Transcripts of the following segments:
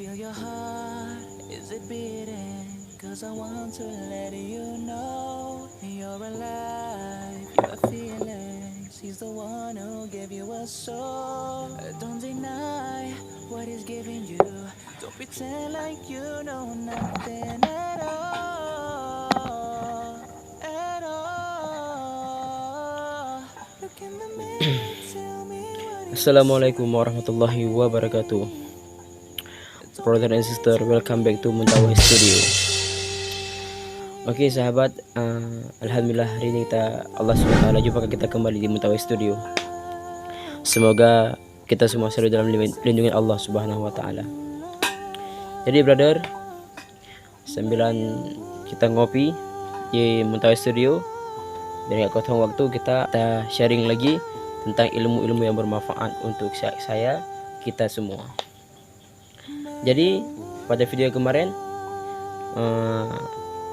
feel your heart, is it beating? Cause I want to let you know you're alive, you have feelings. He's the one who gave you a soul. Don't deny what he's giving you. Don't pretend like you know nothing at all. At all. Look in the mirror, tell me what you Assalamualaikum warahmatullahi wabarakatuh. Brother and sister, welcome back to Muntawai Studio. Oke sahabat, alhamdulillah hari ini Allah SWT jumpakan kita kembali di Muntawai Studio. Semoga kita semua selalu dalam lindungan Allah Subhanahu wa taala. Jadi brother, sambilan kita ngopi di Muntawai Studio, biar gak kosong waktu kita sharing lagi tentang ilmu-ilmu yang bermanfaat untuk saya, kita semua. Jadi pada video kemarin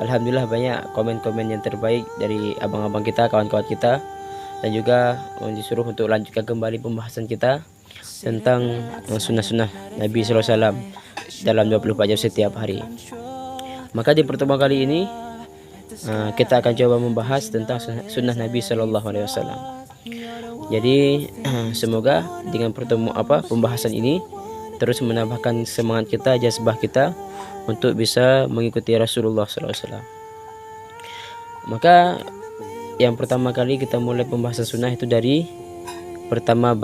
alhamdulillah banyak komen-komen yang terbaik dari abang-abang kita, kawan-kawan kita, dan juga disuruh untuk lanjutkan kembali pembahasan kita tentang sunnah-sunnah Nabi SAW dalam 24 jam setiap hari. Maka di pertemuan kali ini kita akan coba membahas tentang sunnah Nabi SAW. Jadi semoga dengan pembahasan ini terus menambahkan semangat kita, jazbah kita untuk bisa mengikuti Rasulullah SAW. Maka yang pertama kali kita mulai pembahasan sunnah itu dari pertama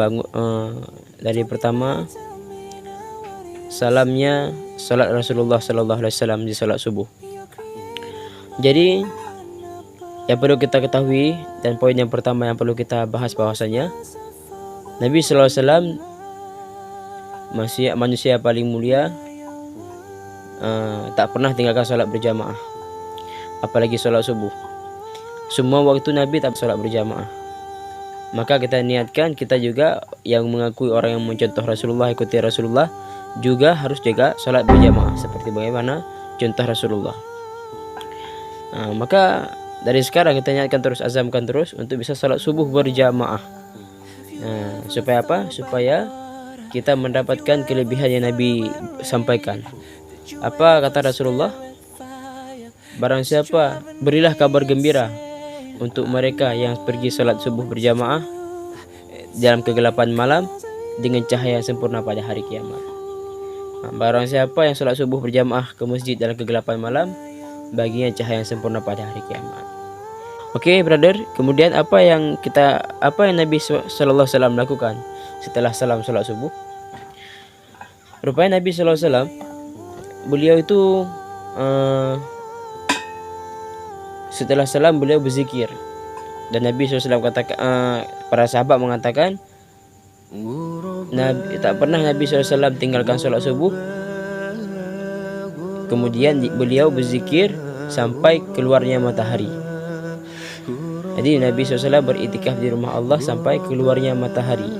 salamnya salat Rasulullah SAW di salat subuh. Jadi yang perlu kita ketahui dan poin yang pertama yang perlu kita bahas bahwasanya Nabi SAW manusia paling mulia, tak pernah tinggalkan salat berjamaah, apalagi salat subuh. Semua waktu Nabi tak salat berjamaah. Maka kita niatkan, kita juga yang mengakui orang yang mencontoh Rasulullah, ikuti Rasulullah, juga harus jaga salat berjamaah seperti bagaimana contoh Rasulullah. Maka dari sekarang kita niatkan terus, azamkan terus untuk bisa salat subuh berjamaah. Supaya apa? Supaya kita mendapatkan kelebihan yang Nabi sampaikan. Apa kata Rasulullah? Barang siapa, berilah kabar gembira untuk mereka yang pergi salat subuh berjamaah dalam kegelapan malam dengan cahaya yang sempurna pada hari kiamat. Barang siapa yang salat subuh berjamaah ke masjid dalam kegelapan malam, baginya cahaya yang sempurna pada hari kiamat. Oke, brother, kemudian apa yang Nabi sallallahu alaihi wasallam lakukan setelah salam salat subuh? Rupanya Nabi sallallahu alaihi wasallam beliau itu setelah salam beliau berzikir, dan Nabi SAW katakan, para sahabat mengatakan tak pernah Nabi SAW tinggalkan salat subuh kemudian beliau berzikir sampai keluarnya matahari. Jadi Nabi SAW beritikaf di rumah Allah sampai keluarnya matahari.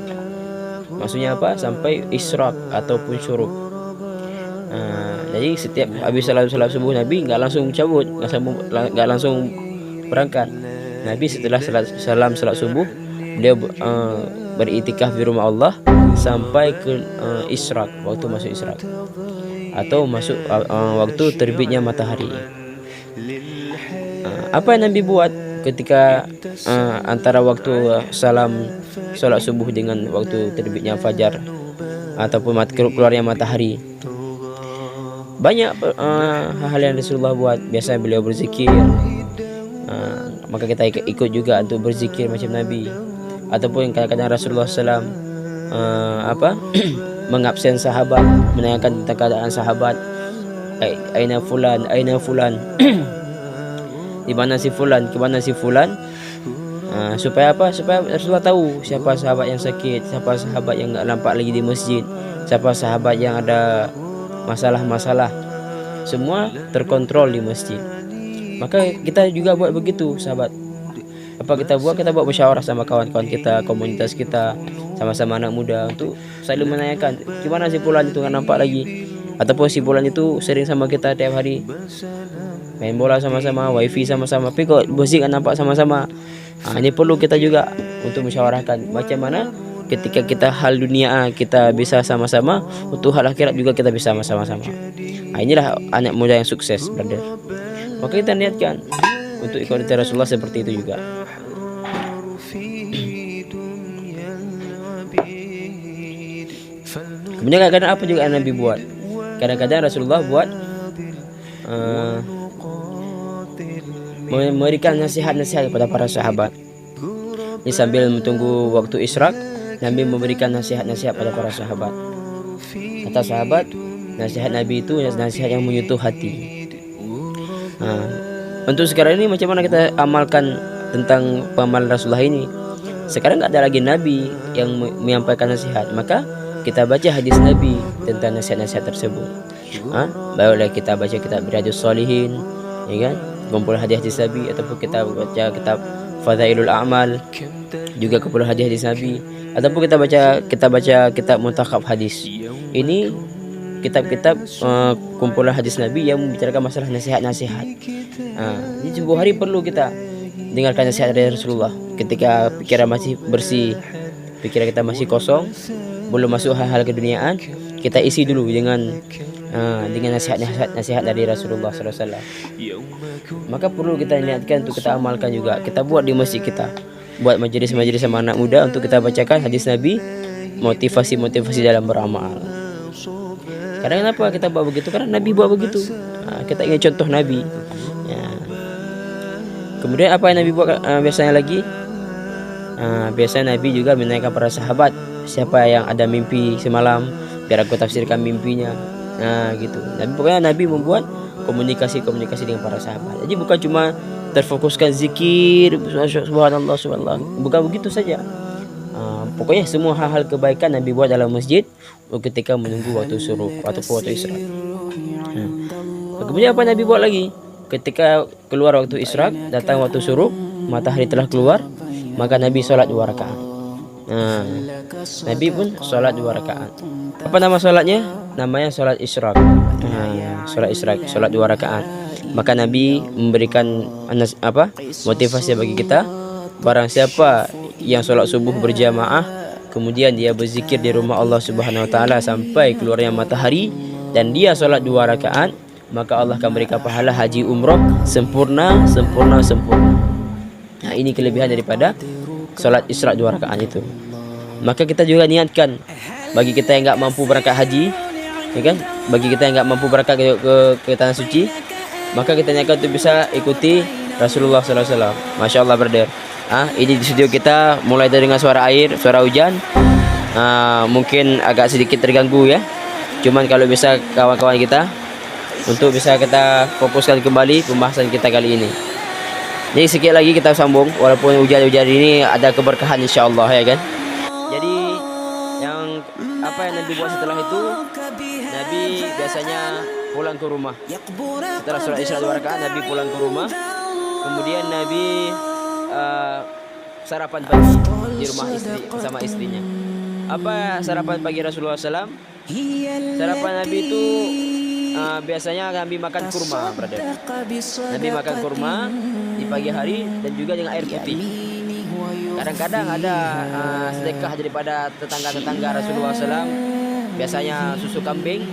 Maksudnya apa? Sampai isyraq ataupun syuruk. Jadi setiap habis salat subuh Nabi nggak langsung cabut, nggak langsung berangkat. Nabi setelah salat subuh beliau beritikaf di rumah Allah sampai ke isyraq, waktu masuk isyraq atau masuk waktu terbitnya matahari. Apa yang Nabi buat ketika antara waktu salat subuh dengan waktu terbitnya fajar ataupun keluarnya matahari? Banyak hal yang Rasulullah buat. Biasanya beliau berzikir, maka kita ikut juga untuk berzikir macam Nabi. Ataupun kadang-kadang Rasulullah SAW mengabsen sahabat, menanyakan tentang keadaan sahabat. Aina fulan, aina fulan. Di mana si fulan, ke mana si fulan? Supaya apa? Supaya Rasulullah tahu siapa sahabat yang sakit, siapa sahabat yang enggak nampak lagi di masjid, siapa sahabat yang ada masalah-masalah. Semua terkontrol di masjid. Maka kita juga buat begitu, sahabat. Apa kita buat? Kita buat musyawarah sama kawan-kawan kita, komunitas kita, sama-sama anak muda, untuk selalu menanyakan gimana si fulan itu enggak nampak lagi, ataupun si fulan itu sering sama kita tiap hari, main bola sama-sama, wifi sama-sama, tapi kok bersih kan nampak sama-sama. Ini perlu kita juga untuk musyawarahkan bagaimana ketika kita hal dunia kita bisa sama-sama, untuk hal akhirat juga kita bisa sama-sama. Inilah anak muda yang sukses, brother. Maka kita niatkan untuk ikut Rasulullah seperti itu juga. Kemudian kadang-kadang apa juga Nabi buat? Kadang-kadang Rasulullah buat memberikan nasihat-nasihat kepada para sahabat. Ini sambil menunggu waktu Isra, Nabi memberikan nasihat-nasihat pada para sahabat. Kata sahabat, nasihat Nabi itu nasihat yang menyentuh hati. Untuk sekarang ini macam mana kita amalkan tentang pemahaman Rasulullah ini? Sekarang nggak ada lagi Nabi yang menyampaikan nasihat, maka kita baca hadis Nabi tentang nasihat-nasihat tersebut. Barulah kita baca kitab Riyadhus Shalihin, ya kan? Kumpulan hadis-hadis Nabi, ataupun kita baca kitab Fadailul A'mal, juga kumpulan hadis-hadis Nabi, ataupun kita baca kitab Muntakhab Hadis. Ini kitab-kitab kumpulan hadis Nabi yang membicarakan masalah nasihat-nasihat. Ini sebuah hari perlu kita dengarkan nasihat dari Rasulullah. Ketika pikiran masih bersih, pikiran kita masih kosong, belum masuk hal-hal keduniaan, kita isi dulu dengan nasihat dari Rasulullah SAW. Maka perlu kita niatkan untuk kita amalkan juga. Kita buat di masjid kita, buat majelis-majelis sama anak muda untuk kita bacakan hadis Nabi, motivasi-motivasi dalam beramal. Karena kenapa kita buat begitu? Karena Nabi buat begitu. Kita ingin contoh Nabi. Kemudian apa yang Nabi buat biasanya lagi? Biasanya Nabi juga menaikkan para sahabat. Siapa yang ada mimpi semalam, biar aku tafsirkan mimpinya. Gitu. Pokoknya Nabi membuat komunikasi dengan para sahabat. Jadi bukan cuma terfokuskan zikir, subhanallah, subhanallah. Bukan begitu saja. Pokoknya semua hal-hal kebaikan Nabi buat dalam masjid ketika menunggu waktu syuruk ataupun waktu Isra. Kemudian apa Nabi buat lagi? Ketika keluar waktu Isra, datang waktu syuruk, matahari telah keluar, maka Nabi sholat 2 rakaat. Nabi pun sholat 2 rakaat. Apa nama sholatnya? Namanya sholat Isra. Sholat Isra, sholat 2 rakaat. Maka Nabi memberikan motivasi bagi kita. Barang siapa yang sholat subuh berjamaah, kemudian dia berzikir di rumah Allah Subhanahu Wa Taala sampai keluarnya matahari, dan dia sholat 2 rakaat, maka Allah akan berikan pahala haji umroh sempurna. Ini kelebihan daripada sholat Isra 2 rakaat itu. Maka kita juga niatkan, bagi kita yang nggak mampu berangkat haji, ya kan? Bagi kita yang nggak mampu berangkat ke tanah suci, maka kita niatkan untuk bisa ikuti Rasulullah SAW. Masya Allah, brother. Ini di studio kita mulai dari dengan suara air, suara hujan. Mungkin agak sedikit terganggu ya. Cuman kalau bisa kawan-kawan kita untuk bisa kita fokuskan kembali pembahasan kita kali ini. Jadi sedikit lagi kita sambung, walaupun hujan-hujan ini ada keberkahan insyaallah, ya kan. Jadi yang Nabi buat setelah itu, Nabi biasanya pulang ke rumah. Setelah sholat Isra 2 rakaat, Nabi pulang ke rumah. Kemudian Nabi sarapan pagi di rumah istri bersama istrinya. Apa sarapan pagi Rasulullah SAW? Sarapan Nabi itu biasanya Nabi makan kurma, brother. Nabi makan kurma di pagi hari dan juga dengan air putih. Kadang-kadang ada sedekah daripada tetangga-tetangga Rasulullah SAW, biasanya susu kambing,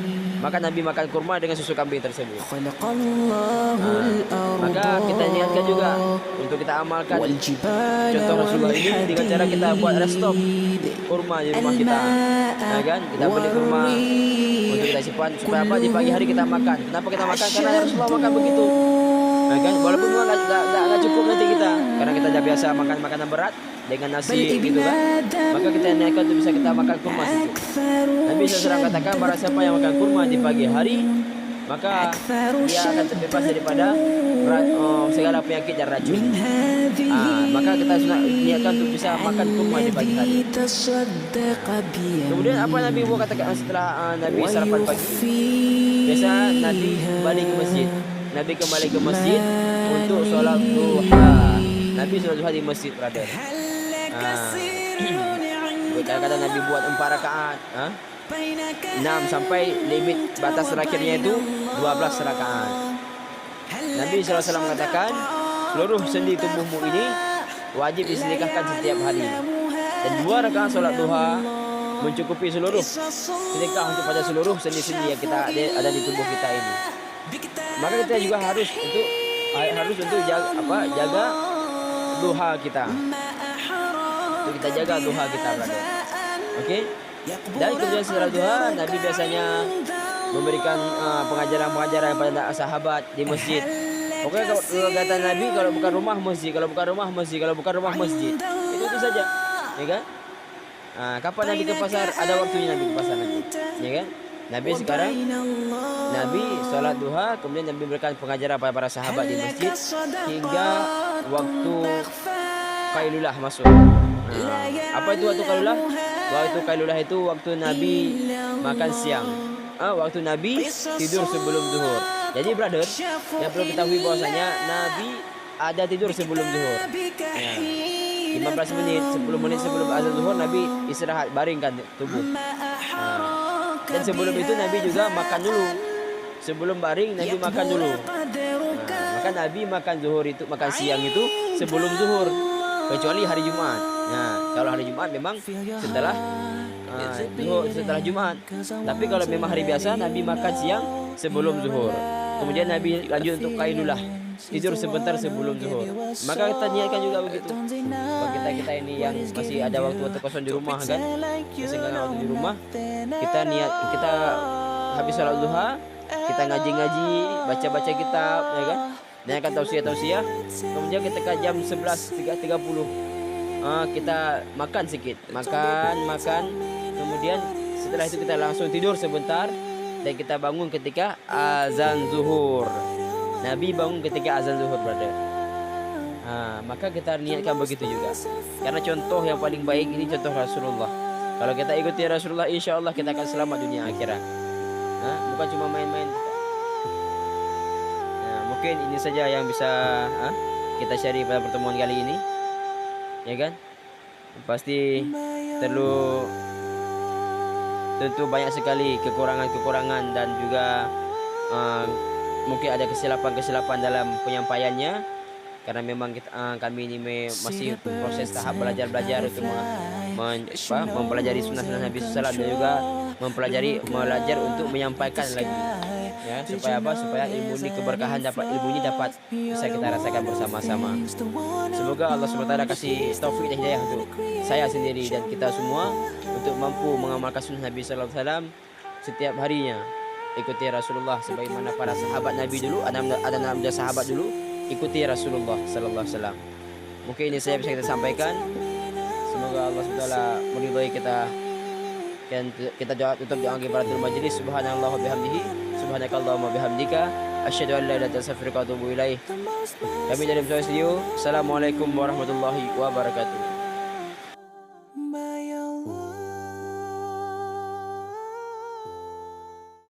maka Nabi makan kurma dengan susu kambing tersebut. Maka kita niatkan juga untuk kita amalkan contoh Rasulullah ini dengan cara kita buat restock kurma di rumah kita, ya kan? Kita beli kurma untuk kita simpan supaya di pagi hari kita makan. Kenapa kita makan? Karena Rasulullah makan begitu, ya kan? Walaupun nggak cukup nanti kita, karena kita sudah biasa makan makanan berat dengan nasi gitu kan, maka kita niatkan untuk bisa kita makan kurma situ. Nabi SAW katakan, barang siapa yang makan kurma di pagi hari, maka dia akan terbebas daripada segala penyakit dan racun. Maka kita niatkan untuk bisa makan kurma di pagi hari. Kemudian apa Nabi mau katakan setelah Nabi sarapan pagi? Biasa Nabi kembali ke masjid. Nabi kembali ke masjid untuk sholat duha. Nabi sholat duha di masjid, brother. Kadang-kadang Nabi buat 4 rakaat, 6 sampai limit batas terakhirnya itu 12 rakaat. Nabi SAW mengatakan, seluruh sendi tubuhmu ini wajib disedekahkan setiap hari. Dan 2 rakaat solat duha mencukupi seluruh sedekah untuk pada seluruh sendi-sendi yang kita ada di tubuh kita ini. Maka kita juga harus untuk jaga duha kita. Untuk kita jaga duha kita, brother. Oke? Dan kemudian setelah duha, Nabi biasanya memberikan pengajaran-pengajaran kepada sahabat di masjid. Pokoknya kalau kata Nabi, kalau bukan rumah masjid, kalau bukan rumah masjid, kalau bukan rumah masjid. Itu saja. Ya kan? Kapan Nabi ke pasar? Ada waktunya Nabi ke pasar nanti. Ya kan? Nabi sekarang Nabi sholat duha, kemudian Nabi memberikan pengajaran pada para sahabat di masjid hingga waktu Qailulah masuk. Apa itu waktu Qailulah? Waktu Qailulah itu waktu Nabi makan siang. Waktu Nabi tidur sebelum zuhur. Jadi brother, yang perlu ketahui bahwasanya Nabi ada tidur sebelum zuhur. 15 menit, 10 menit sebelum azan zuhur Nabi istirahat, baringkan tubuh. Dan sebelum itu Nabi juga makan dulu. Sebelum baring Nabi makan dulu. Maka Nabi makan siang itu sebelum zuhur, kecuali hari Jumat. Kalau hari Jumat memang setelah setelah Jumat. Tapi kalau memang hari biasa Nabi makan siang sebelum zuhur. Kemudian Nabi lanjut untuk Qailulah, tidur sebentar sebelum zuhur. Maka kita niatkan juga begitu. Bagi kita ini yang masih ada waktu kosong di rumah kan, kesenggangan waktu di rumah, kita habis salat duha, kita ngaji-ngaji, baca-baca kitab, ya kan? Dengarkan tausiah-tausiah. Kemudian ketika jam 11.30 kita makan sedikit, makan. Kemudian setelah itu kita langsung tidur sebentar dan kita bangun ketika azan zuhur. Nabi bangun ketika azan zuhur, brother. Maka kita niatkan begitu juga. Karena contoh yang paling baik ini contoh Rasulullah. Kalau kita ikuti Rasulullah, insya Allah kita akan selamat dunia akhirat. Bukan cuma main-main. Mungkin ini saja yang bisa kita share pada pertemuan kali ini, ya kan? Pasti tentu banyak sekali kekurangan dan juga mungkin ada kesilapan dalam penyampaiannya, karena memang kami ini masih proses tahap belajar untuk mempelajari sunnah Nabi SAW dan juga belajar untuk menyampaikan lagi, ya, supaya ilmu ini dapat bisa kita rasakan bersama-sama. Semoga Allah SWT kasih taufik dan hidayah untuk saya sendiri dan kita semua untuk mampu mengamalkan sunnah Nabi SAW setiap harinya. Ikuti Rasulullah sebagaimana para sahabat Nabi dulu, ada 6 sahabat dulu ikuti Rasulullah sallallahu alaihi wasallam. Mungkin ini saya bisa kita sampaikan. Semoga Allah SWT meridhai kita. Dan kita tutup doa kifaratul majlis. Subhanallah wa bihamdihi, subhanakallahumma bihamdika, asyhadu an la ilaha illa anta astaghfiruka wa atubu ilaih. Kami dari Studio. Assalamualaikum warahmatullahi wabarakatuh.